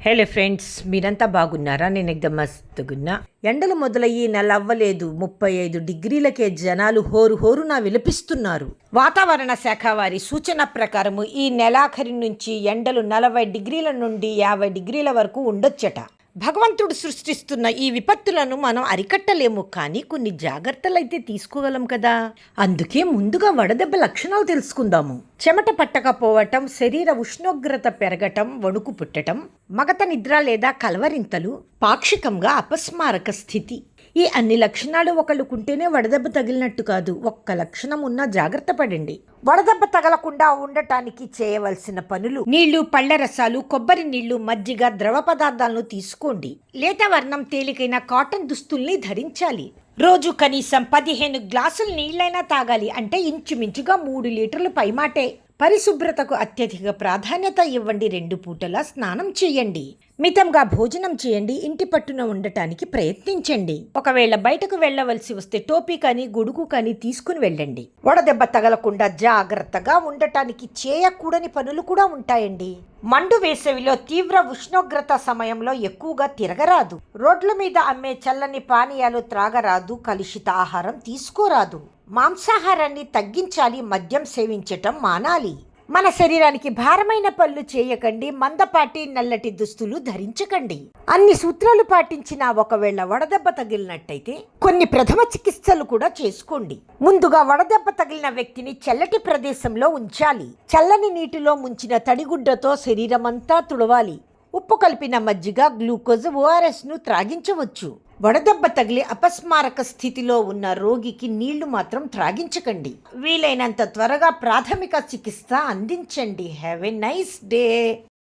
Hello friends, మీరంతా బాగున్నారా? నేను ఎగ్దమ్ మస్తుగున్నా. ఎండలు మొదలయ్యి నెల అవ్వలేదు, 35 డిగ్రీలకే జనాలు హోరున విలపిస్తున్నారు. వాతావరణ శాఖ వారి సూచన ప్రకారము ఈ నెలాఖరి నుంచి ఎండలు 40 డిగ్రీల నుండి 50 డిగ్రీల వరకు ఉండొచ్చట. భగవంతుడు సృష్టిస్తున్న ఈ విపత్తులను మనం అరికట్టలేము, కానీ కొన్ని జాగ్రత్తలైతే తీసుకోగలం కదా. అందుకే ముందుగా వడదెబ్బ లక్షణాలు తెలుసుకుందాము. చెమట పట్టకపోవటం, శరీర ఉష్ణోగ్రత పెరగటం, వణుకు పుట్టటం, మగత నిద్ర లేదా కలవరింతలు, పాక్షికంగా అపస్మారక స్థితి. ఈ అన్ని లక్షణాలు ఒకళ్ళకుంటేనే వడదెబ్బ తగిలినట్టు కాదు. ఒక్క లక్షణం ఉన్నా జాగ్రత్త పడండి. వడదెబ్బ తగలకుండా ఉండటానికి చేయవలసిన పనులు: నీళ్లు, పళ్ళ రసాలు, కొబ్బరి నీళ్లు, మజ్జిగ, ద్రవ పదార్థాలను తీసుకోండి. లేత వర్ణం తేలికైన కాటన్ దుస్తుల్ని ధరించాలి. రోజు కనీసం 15 గ్లాసులు నీళ్లైనా తాగాలి, అంటే ఇంచుమించుగా 3 లీటర్లు పైమాటే. పరిశుభ్రతకు అత్యధిక ప్రాధాన్యత ఇవ్వండి. 2 పూటలా స్నానం చేయండి. మితంగా భోజనం చేయండి. ఇంటి పట్టున ఉండటానికి ప్రయత్నించండి. ఒకవేళ బయటకు వెళ్ళవలసి వస్తే టోపీ కానీ గొడుగు కానీ తీసుకుని వెళ్ళండి. వడదెబ్బ తగలకుండా జాగ్రత్తగా ఉండటానికి చేయకూడని పనులు కూడా ఉంటాయండి. మండు వేసవిలో తీవ్ర ఉష్ణోగ్రత సమయంలో ఎక్కువగా తిరగరాదు. రోడ్ల మీద అమ్మే చల్లని పానీయాలు త్రాగరాదు. కలుషిత ఆహారం తీసుకోరాదు. మాంసాహారాన్ని తగ్గించాలి. మద్యం సేవించటం మానాలి. మన శరీరానికి భారమైన పనులు చేయకండి. మందపాటి నల్లటి దుస్తులు ధరించకండి. అన్ని సూత్రాలు పాటించినా ఒకవేళ వడదెబ్బ తగిలినట్టయితే కొన్ని ప్రథమ చికిత్సలు కూడా చేసుకోండి. ముందుగా వడదెబ్బ తగిలిన వ్యక్తిని చల్లటి ప్రదేశంలో ఉంచాలి. చల్లని నీటిలో ముంచిన తడిగుడ్డతో శరీరమంతా తుడవాలి. ఉప్పు కలిపిన మజ్జిగ, గ్లూకోజ్, ORSను త్రాగించవచ్చు. వడదెబ్బ తగిలి అపస్మారక స్థితిలో ఉన్న రోగికి నీళ్లు మాత్రం త్రాగించకండి. వీలైనంత త్వరగా ప్రాథమిక చికిత్స అందించండి. Have a nice day.